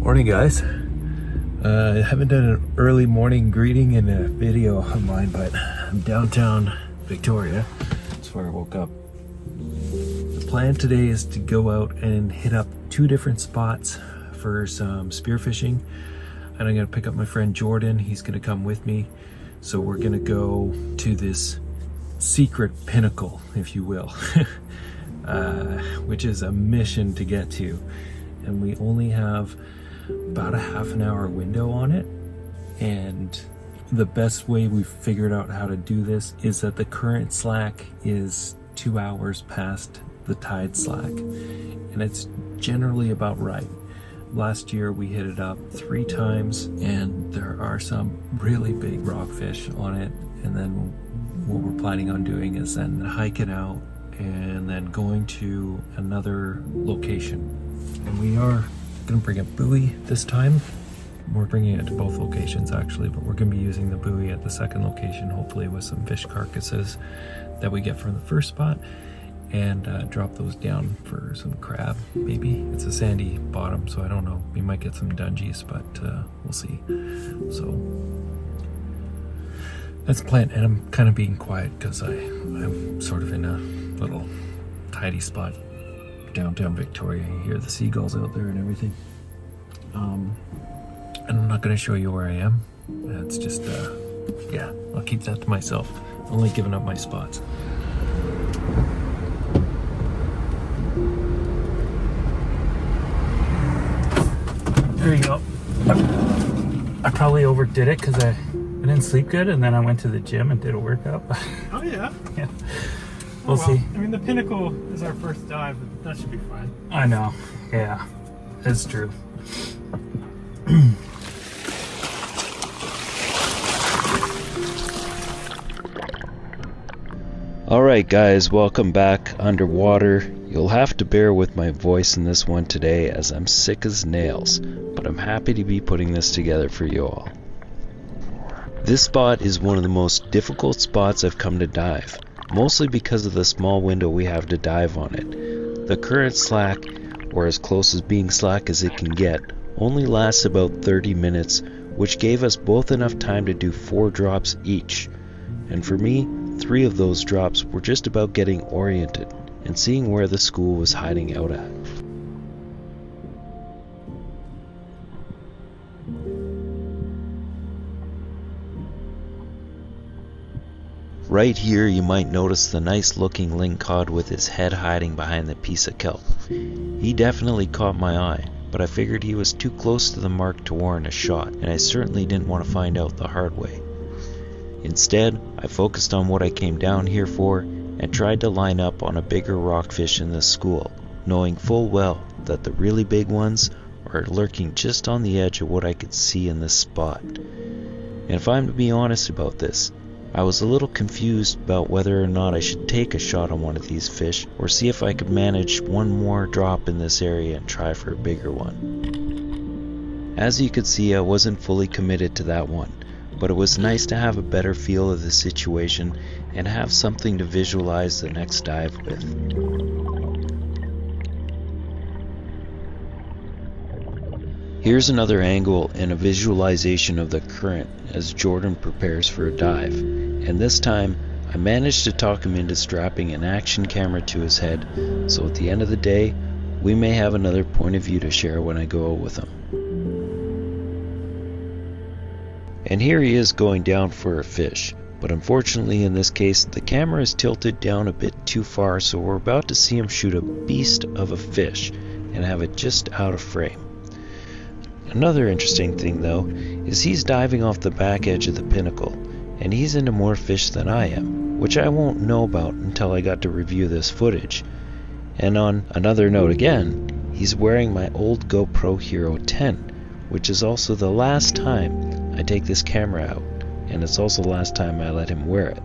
Morning, guys. I haven't done an early morning greeting in a video of mine, but I'm downtown Victoria. That's where I woke up. The plan today is to go out and hit up two different spots for some spearfishing, and I'm gonna pick up my friend Jordan. He's gonna come with me. So we're gonna go to this secret pinnacle, if you will, which is a mission to get to. And we only have about a half an hour window on it. And the best way we've figured out how to do this is that the current slack is 2 hours past the tide slack. And it's generally about right. Last year we hit it up 3 times and there are some really big rockfish on it. And then what we're planning on doing is then hiking out and then going to another location. And we are going to bring a buoy this time. We're bringing it to both locations actually, but we're going to be using the buoy at the second location, hopefully with some fish carcasses that we get from the first spot, and drop those down for some crab, maybe. It's a sandy bottom, so I don't know. We might get some dungeons, but we'll see. So that's the plan, and I'm kind of being quiet because I'm sort of in a little tidy spot downtown Victoria. You hear the seagulls out there and everything. And I'm not going to show you where I am. It's just, yeah, I'll keep that to myself. Only giving up my spots. There you go. I probably overdid it because I didn't sleep good, and then I went to the gym and did a workout. Oh yeah? Yeah. Well, We'll see. I mean, the Pinnacle is our first dive, but that should be fine. I know. Yeah, it's true. Alright guys, welcome back underwater. You'll have to bear with my voice in this one today as I'm sick as nails, but I'm happy to be putting this together for you all. This spot is one of the most difficult spots I've come to dive, mostly because of the small window we have to dive on it. The current slack, or as close as being slack as it can get, only lasts about 30 minutes, which gave us both enough time to do 4 drops each. And for me, 3 of those drops were just about getting oriented and seeing where the school was hiding out at. Right here you might notice the nice looking lingcod with his head hiding behind the piece of kelp. He definitely caught my eye, but I figured he was too close to the mark to warrant a shot, and I certainly didn't want to find out the hard way. Instead, I focused on what I came down here for and tried to line up on a bigger rockfish in this school, knowing full well that the really big ones are lurking just on the edge of what I could see in this spot. And if I'm to be honest about this, I was a little confused about whether or not I should take a shot on one of these fish or see if I could manage one more drop in this area and try for a bigger one. As you could see, I wasn't fully committed to that one, but it was nice to have a better feel of the situation and have something to visualize the next dive with. Here's another angle and a visualization of the current as Jordan prepares for a dive, and this time I managed to talk him into strapping an action camera to his head, so at the end of the day we may have another point of view to share when I go out with him. And here he is going down for a fish, but unfortunately in this case the camera is tilted down a bit too far, so we're about to see him shoot a beast of a fish and have it just out of frame. Another interesting thing though is he's diving off the back edge of the Pinnacle, and he's into more fish than I am, which I won't know about until I got to review this footage. And on another note again, he's wearing my old GoPro Hero 10, which is also the last time I take this camera out, and it's also the last time I let him wear it.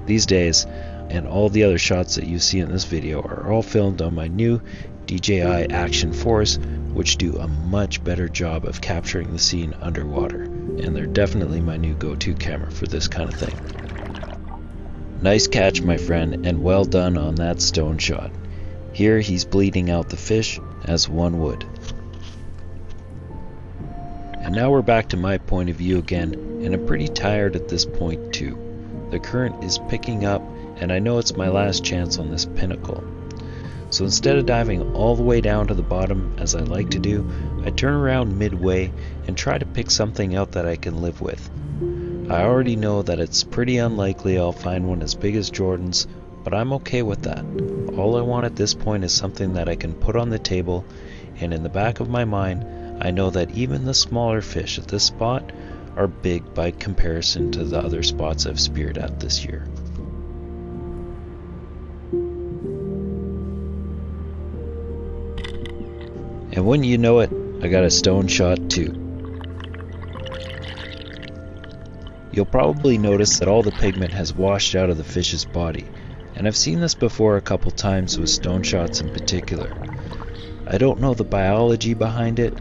These days, and all the other shots that you see in this video are all filmed on my new DJI Action Force, which do a much better job of capturing the scene underwater, and they're definitely my new go-to camera for this kind of thing. Nice catch, my friend, and well done on that stone shot. Here he's bleeding out the fish as one would. And now we're back to my point of view again, and I'm pretty tired at this point too. The current is picking up, and I know it's my last chance on this Pinnacle. So instead of diving all the way down to the bottom as I like to do, I turn around midway and try to pick something out that I can live with. I already know that it's pretty unlikely I'll find one as big as Jordan's, but I'm okay with that. All I want at this point is something that I can put on the table, and in the back of my mind, I know that even the smaller fish at this spot are big by comparison to the other spots I've speared at this year. And wouldn't you know it, I got a stone shot too. You'll probably notice that all the pigment has washed out of the fish's body, and I've seen this before a couple times with stone shots in particular. I don't know the biology behind it,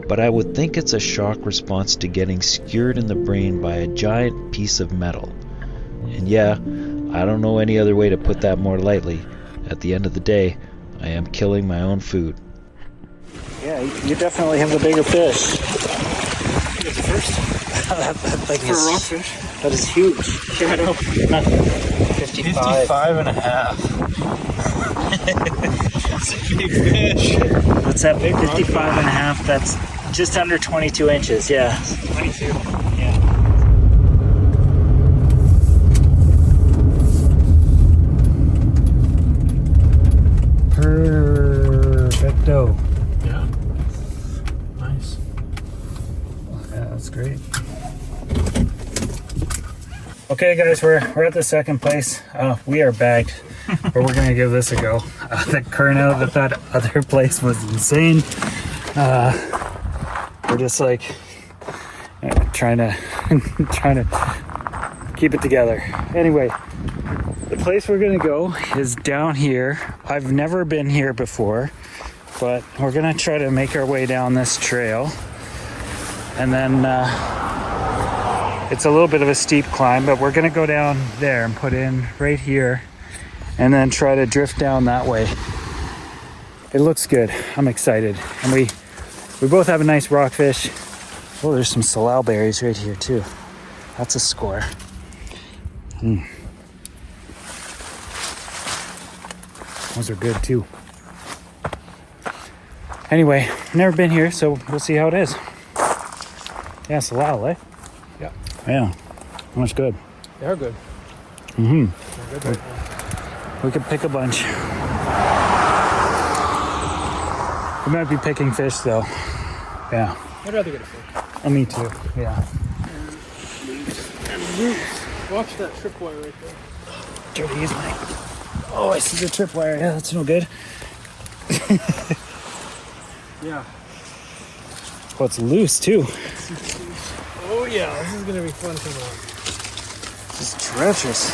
but I would think it's a shock response to getting skewered in the brain by a giant piece of metal. And yeah, I don't know any other way to put that more lightly. At the end of the day, I am killing my own food. Yeah, you definitely have the bigger fish. It's the first that thing for a rockfish. that is huge. Yeah, I know. 55 and a half. That's a big fish. What's that? 55 and a half. That's just under 22 inches. Yeah. 22. Yeah. Perfecto. Yeah. Nice. Yeah, that's great. Okay, guys, we're at the second place. We are bagged, but we're gonna give this a go. The current out at that other place was insane. We're just like trying to keep it together. Anyway, the place we're gonna go is down here. I've never been here before, but we're gonna try to make our way down this trail, and then it's a little bit of a steep climb, but we're gonna go down there and put in right here and then try to drift down that way. It looks good. I'm excited. And we both have a nice rockfish. Oh, there's some salal berries right here too. That's a score. Those are good too. Anyway, never been here, so we'll see how it is. Yeah, salal, eh? Yeah. Yeah, that's good. They're good. Mm-hmm. They're good right now. We could pick a bunch. We might be picking fish though. Yeah. I'd rather get a fish. Oh, me too. Yeah. And roots. Watch that tripwire right there. Jody, use mine. Oh, I see the tripwire. Yeah, that's no good. Yeah. Oh, it's loose too. Oh yeah, this is gonna be fun tomorrow. This is treacherous.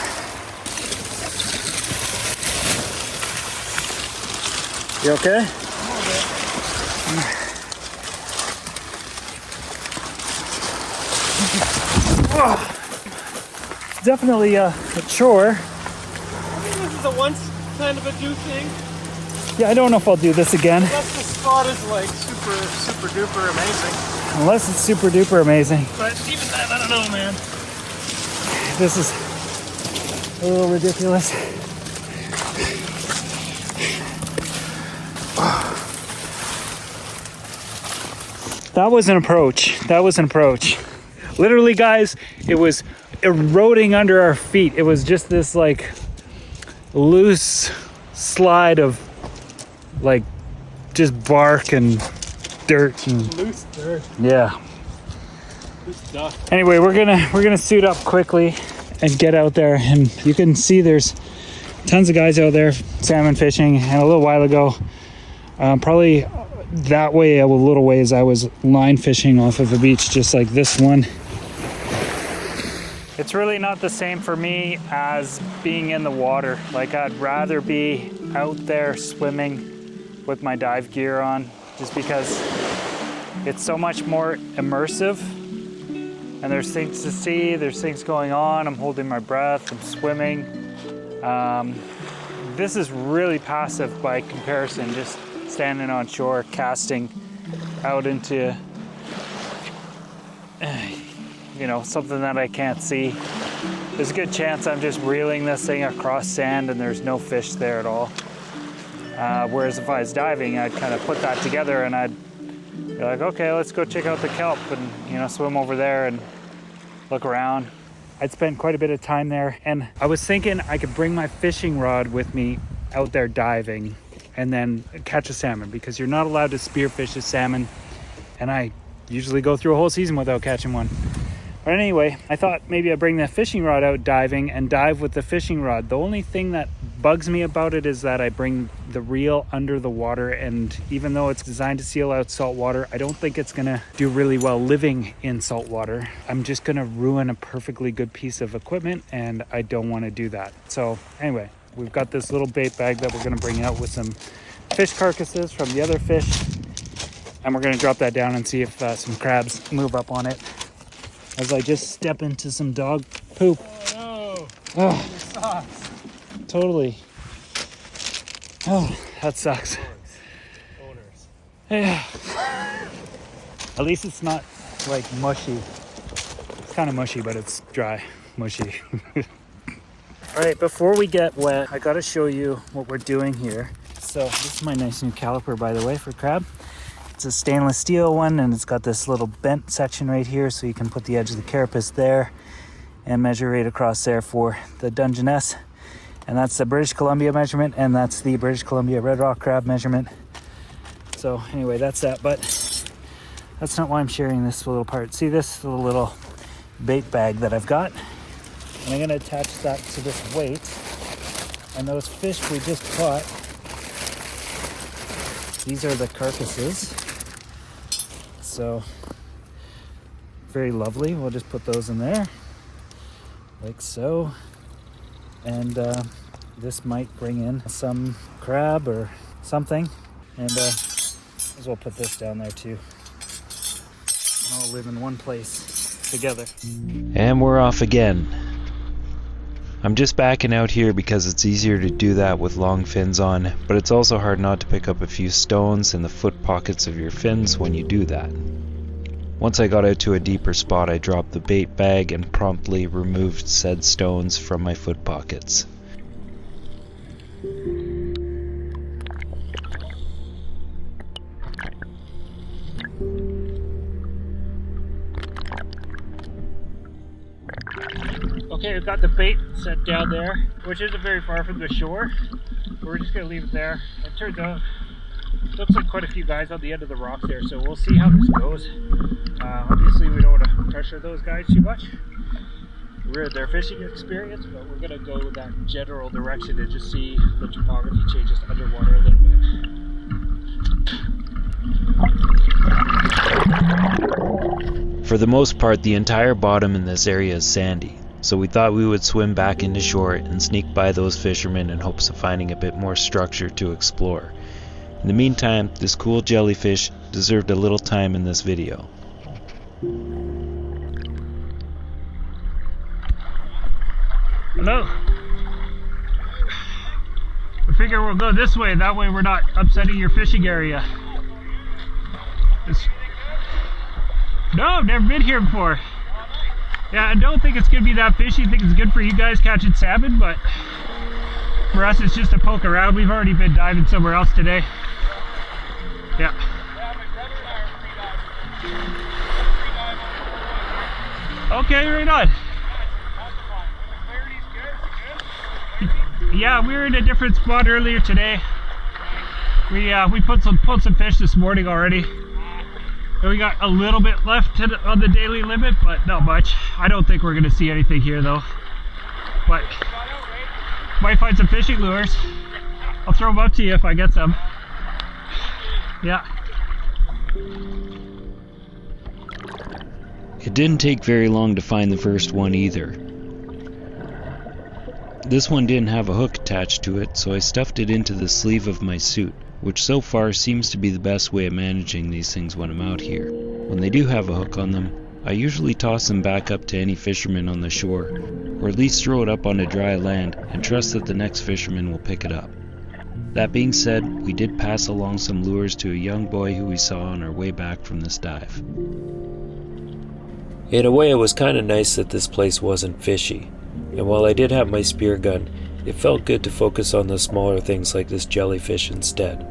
You okay? It's definitely a chore. I think this is a once kind of a do thing. Yeah, I don't know if I'll do this again. Unless the spot is like super duper amazing. Unless it's super duper amazing. But even that, I don't know, man. This is a little ridiculous. That was an approach. That was an approach. Literally, guys, it was eroding under our feet. It was just this like loose slide of like just bark and dirt and Loose dirt. yeah. Loose duck. Anyway, we're gonna suit up quickly and get out there, and you can see there's tons of guys out there salmon fishing. And a little while ago, probably that way a little ways, I was line fishing off of a beach just like this one. It's really not the same for me as being in the water. Like, I'd rather be out there swimming with my dive gear on, just because it's so much more immersive. And there's things to see, there's things going on. I'm holding my breath, I'm swimming. This is really passive by comparison, just standing on shore, casting out into you know, something that I can't see, there's a good chance I'm just reeling this thing across sand and there's no fish there at all. Whereas if I was diving, I'd kind of put that together and I'd be like, okay, let's go check out the kelp and, you know, swim over there and look around. I'd spent quite a bit of time there, and I was thinking I could bring my fishing rod with me out there diving and then catch a salmon, because you're not allowed to spearfish a salmon, and I usually go through a whole season without catching one. But anyway, I thought maybe I'd bring the fishing rod out diving and dive with the fishing rod. The only thing that bugs me about it is that I bring the reel under the water, and even though it's designed to seal out salt water, I don't think it's gonna do really well living in salt water. I'm just gonna ruin a perfectly good piece of equipment, and I don't want to do that. So anyway, we've got this little bait bag that we're gonna bring out with some fish carcasses from the other fish, and we're gonna drop that down and see if some crabs move up on it as I just step into some dog poop. Oh no! Oh, Your socks. totally. Oh, that sucks. Owners. Yeah. At least it's not like mushy. It's kind of mushy, but it's dry, mushy. All right, before we get wet, I gotta show you what we're doing here. So this is my nice new caliper, by the way, for crab. It's a stainless steel one, and it's got this little bent section right here, so you can put the edge of the carapace there and measure right across there for the Dungeness. And that's the British Columbia measurement, and that's the British Columbia red rock crab measurement. So anyway, that's that, but that's not why I'm sharing this little part. See this little bait bag that I've got? And I'm gonna attach that to this weight. And those fish we just caught, these are the carcasses. So, very lovely. We'll just put those in there, like so. And this might bring in some crab or something. And as well put this down there too. And all live in one place together. And we're off again. I'm just backing out here because it's easier to do that with long fins on, but it's also hard not to pick up a few stones in the foot pockets of your fins when you do that. Once I got out to a deeper spot, I dropped the bait bag and promptly removed said stones from my foot pockets. Okay, we've got the bait set down there, which isn't very far from the shore. We're just gonna leave it there. It turns out, looks like quite a few guys on the end of the rock there, so we'll see how this goes. Obviously we don't want to pressure those guys too much. We're their fishing experience, but we're gonna go that general direction and just see the topography changes underwater a little bit. For the most part, the entire bottom in this area is sandy, so we thought we would swim back into shore and sneak by those fishermen in hopes of finding a bit more structure to explore. In the meantime, this cool jellyfish deserved a little time in this video. Hello. I figure we'll go this way, that way we're not upsetting your fishing area. No, I've never been here before. Yeah, I don't think it's gonna be that fishy. I think it's good for you guys catching salmon, but for us it's just a poke around. We've already been diving somewhere else today. Yeah. Okay, right on. Yeah, we were in a different spot earlier today. We pulled some fish this morning already. And we got a little bit left on the daily limit, but not much. I don't think we're gonna see anything here though. But might find some fishing lures. I'll throw them up to you if I get some. Yeah. It didn't take very long to find the first one either. This one didn't have a hook attached to it, so I stuffed it into the sleeve of my suit, which so far seems to be the best way of managing these things when I'm out here. When they do have a hook on them, I usually toss them back up to any fisherman on the shore, or at least throw it up onto dry land and trust that the next fisherman will pick it up. That being said, we did pass along some lures to a young boy who we saw on our way back from this dive. In a way, it was kind of nice that this place wasn't fishy, and while I did have my spear gun, it felt good to focus on the smaller things like this jellyfish instead.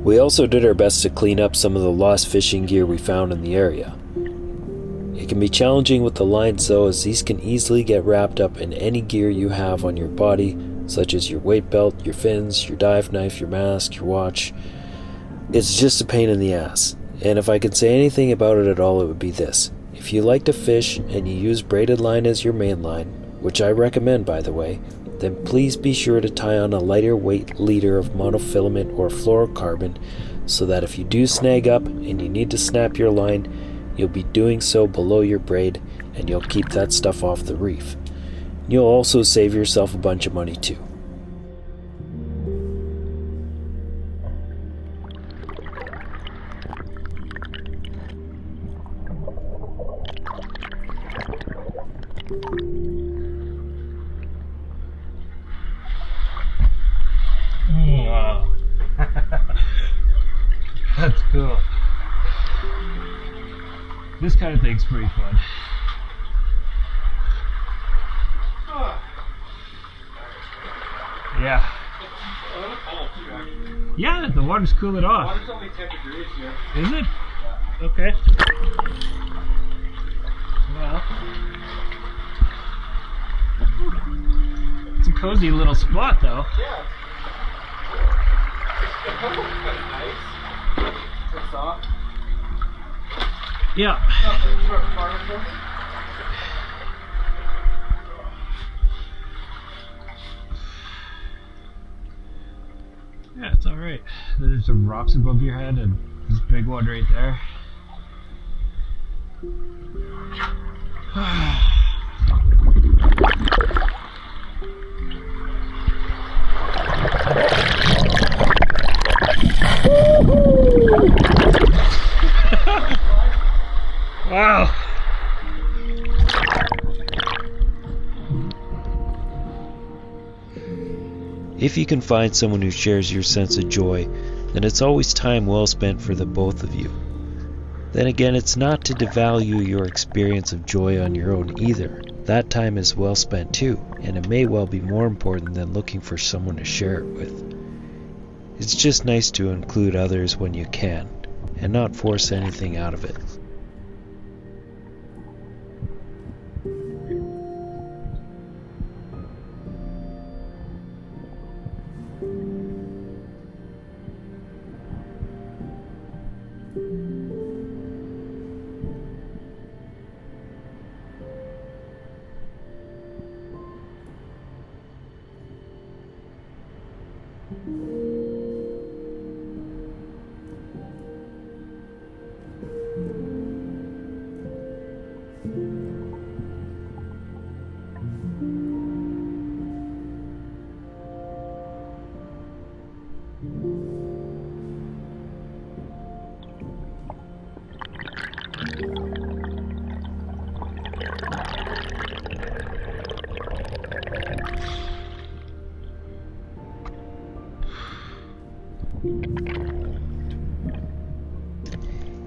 We also did our best to clean up some of the lost fishing gear we found in the area. It can be challenging with the lines though, as these can easily get wrapped up in any gear you have on your body, such as your weight belt, your fins, your dive knife, your mask, your watch. It's just a pain in the ass, and if I could say anything about it at all, it would be this. If you like to fish and you use braided line as your main line, which I recommend by the way, then please be sure to tie on a lighter weight leader of monofilament or fluorocarbon so that if you do snag up and you need to snap your line, you'll be doing so below your braid and you'll keep that stuff off the reef. You'll also save yourself a bunch of money too. Wow. That's cool. This kind of thing's pretty fun. Yeah. Yeah, the water's cooling off. Water's only 10 degrees here. Is it? Okay. Well, it's a cozy little spot though. Yeah. The cover's kind of nice. It's soft. Yeah. Nothing short farther. Yeah, it's alright. There's some rocks above your head and this big one right there. Wow. If you can find someone who shares your sense of joy, then it's always time well spent for the both of you. Then again, it's not to devalue your experience of joy on your own either. That time is well spent too, and it may well be more important than looking for someone to share it with. It's just nice to include others when you can, and not force anything out of it.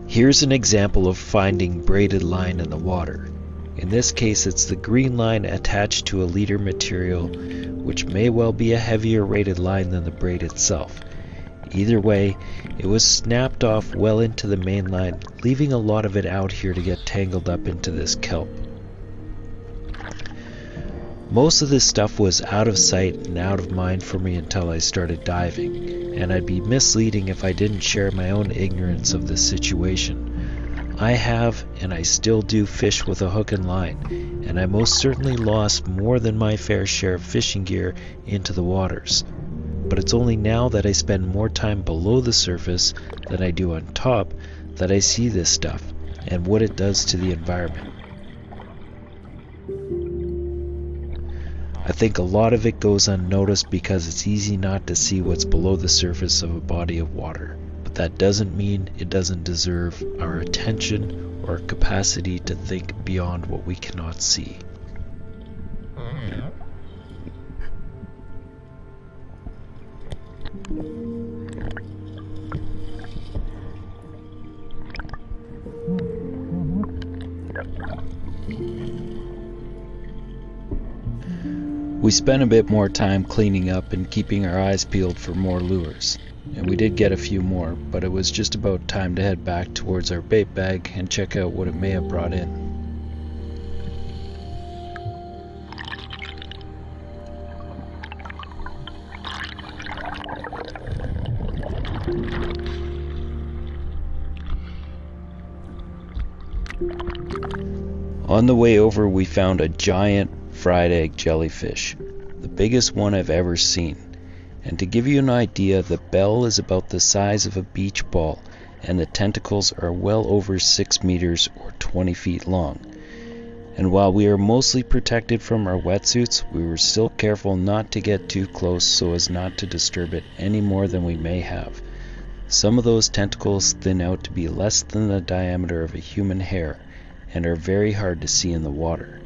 Here's an example of finding braided line in the water. In this case, it's the green line attached to a leader material, which may well be a heavier rated line than the braid itself. Either way, it was snapped off well into the main line, leaving a lot of it out here to get tangled up into this kelp. Most of this stuff was out of sight and out of mind for me until I started diving, and I'd be misleading if I didn't share my own ignorance of this situation. I have, and I still do, fish with a hook and line, and I most certainly lost more than my fair share of fishing gear into the waters. But it's only now that I spend more time below the surface than I do on top that I see this stuff, and what it does to the environment. I think a lot of it goes unnoticed because it's easy not to see what's below the surface of a body of water. But that doesn't mean it doesn't deserve our attention or capacity to think beyond what we cannot see. We spent a bit more time cleaning up and keeping our eyes peeled for more lures, and we did get a few more, but it was just about time to head back towards our bait bag and check out what it may have brought in. On the way over, we found a giant fried egg jellyfish, the biggest one I've ever seen. And to give you an idea, the bell is about the size of a beach ball, and the tentacles are well over 6 meters or 20 feet long. And while we are mostly protected from our wetsuits, we were still careful not to get too close so as not to disturb it any more than we may have. Some of those tentacles thin out to be less than the diameter of a human hair, and are very hard to see in the water.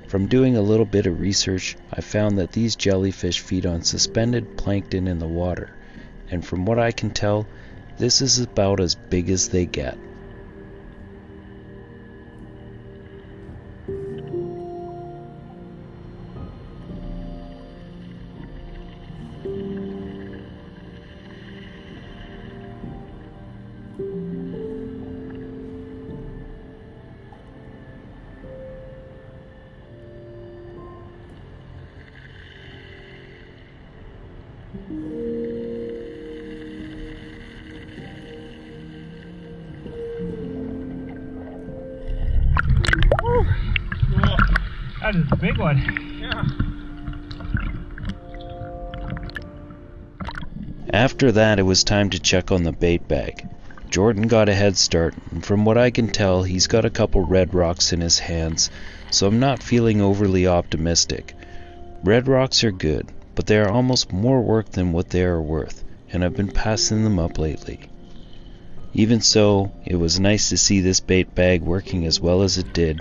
From doing a little bit of research, I found that these jellyfish feed on suspended plankton in the water, and from what I can tell, this is about as big as they get. That is a big one. Yeah. After that, it was time to check on the bait bag. Jordan got a head start, and from what I can tell, he's got a couple red rocks in his hands, so I'm not feeling overly optimistic. Red rocks are good, but they are almost more work than what they are worth, and I've been passing them up lately. Even so, it was nice to see this bait bag working as well as it did,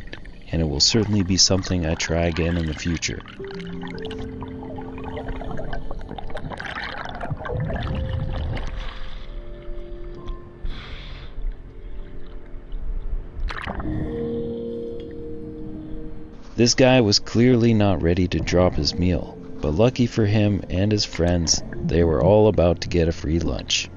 and it will certainly be something I try again in the future. This guy was clearly not ready to drop his meal, but lucky for him and his friends, they were all about to get a free lunch.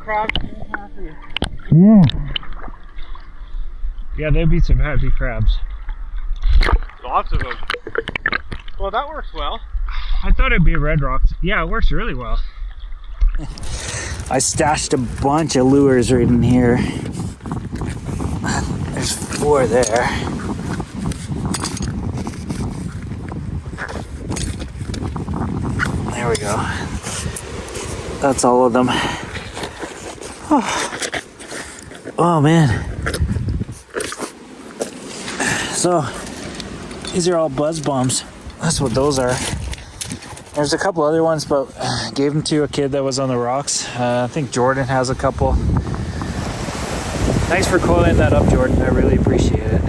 Crabs. Yeah. Yeah, there'd be some happy crabs. Lots of them. Well, that works well. I thought it'd be red rocks. Yeah, it works really well. I stashed a bunch of lures right in here. There's 4 there. There we go. That's all of them. Oh man. So these are all buzz bombs. That's what those are. There's a couple other ones, but I gave them to a kid that was on the rocks. I think Jordan has a couple. Thanks for coiling that up, Jordan. I really appreciate it.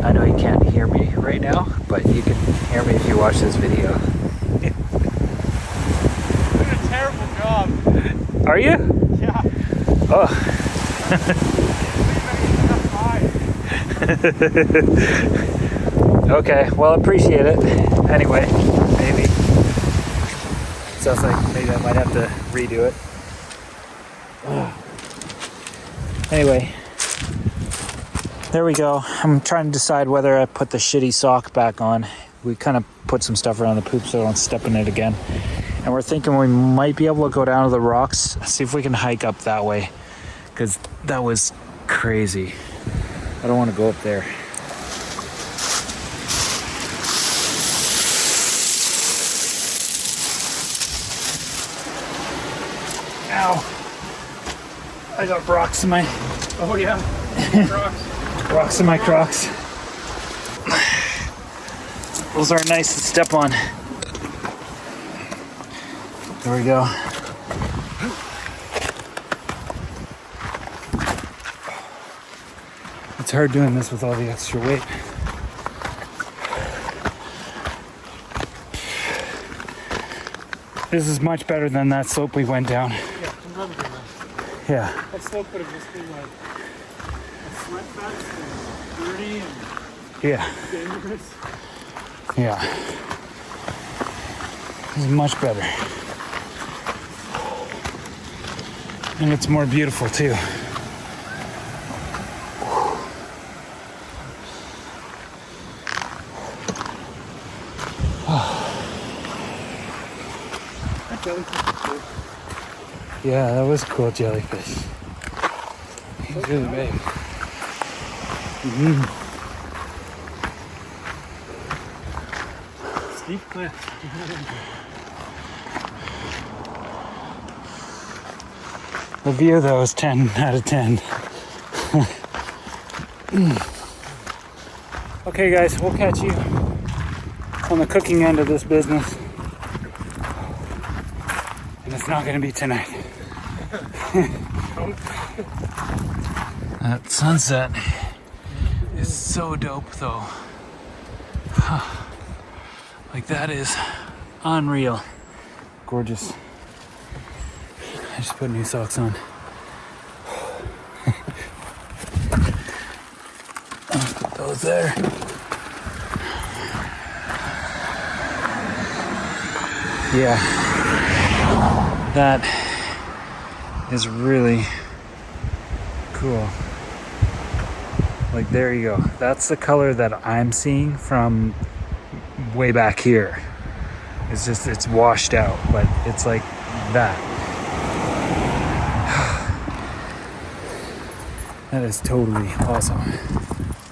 I know you can't hear me right now, but you can hear me if you watch this video. You did a terrible job. Are you? Yeah. Oh. Okay, well, appreciate it. Anyway, maybe. Sounds like maybe I might have to redo it. Anyway, there we go. I'm trying to decide whether I put the shitty sock back on. We kind of put some stuff around the poop so I don't step in it again. And we're thinking we might be able to go down to the rocks, see if we can hike up that way. because that was crazy. I don't want to go up there. Ow! I got rocks in my... Oh yeah, rocks. Rocks in my Crocs. Those aren't nice to step on. There we go. It's hard doing this with all the extra weight. This is much better than that slope we went down. Yeah, I'm loving that. Yeah. That slope could have just been like a sweat fest and dirty and Yeah. dangerous. Yeah. This is much better. And it's more beautiful too. That jellyfish is cool. Yeah, that was a cool jellyfish. He's really big. Steep cliff. The view though is 10 out of 10. Okay guys, we'll catch you on the cooking end of this business. And it's not gonna be tonight. That sunset is so dope though. Like that is unreal. Gorgeous. I just put new socks on. I'll put those there. Yeah. That is really cool. Like there you go. That's the color that I'm seeing from way back here. It's just, it's washed out, but it's like that. That is totally awesome.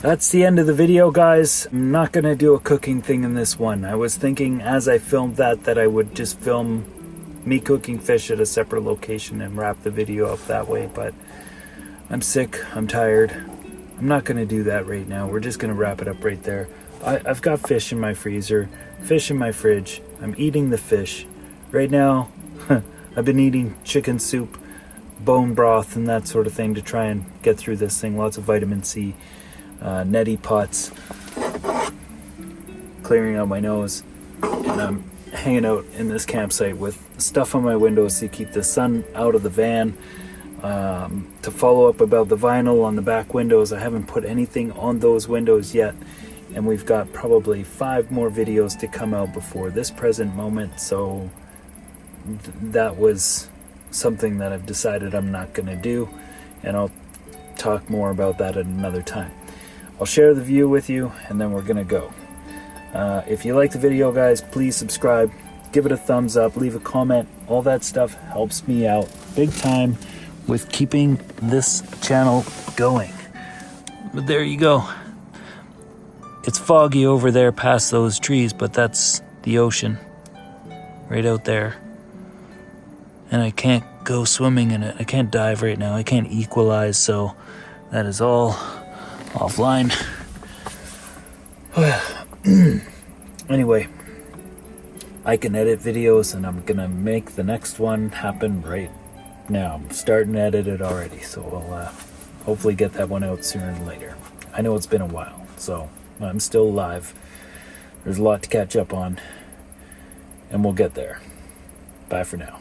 That's the end of the video, guys. I'm not gonna do a cooking thing in this one. I was thinking as I filmed that I would just film me cooking fish at a separate location and wrap the video up that way, but I'm sick, I'm tired. I'm not gonna do that right now. We're just gonna wrap it up right there. I've got fish in my freezer, fish in my fridge. I'm eating the fish. Right now, I've been eating chicken soup, bone broth, and that sort of thing to try and get through this thing. Lots of vitamin C, neti pots, clearing out my nose. And I'm hanging out in this campsite with stuff on my windows to keep the sun out of the van. To follow up about the vinyl on the back windows, I haven't put anything on those windows yet, and we've got probably 5 more videos to come out before this present moment, so that was something that I've decided I'm not going to do, and I'll talk more about that at another time. I'll share the view with you, and then we're going to go. If you like the video, guys, please subscribe, give it a thumbs up, leave a comment. All that stuff helps me out big time with keeping this channel going. But there you go. It's foggy over there past those trees, but that's the ocean right out there. And I can't go swimming in it. I can't dive right now. I can't equalize, so that is all offline. Anyway, I can edit videos, and I'm gonna make the next one happen right now. I'm starting to edit it already, so I'll hopefully get that one out sooner than later. I know it's been a while, so I'm still alive. There's a lot to catch up on, and we'll get there. Bye for now.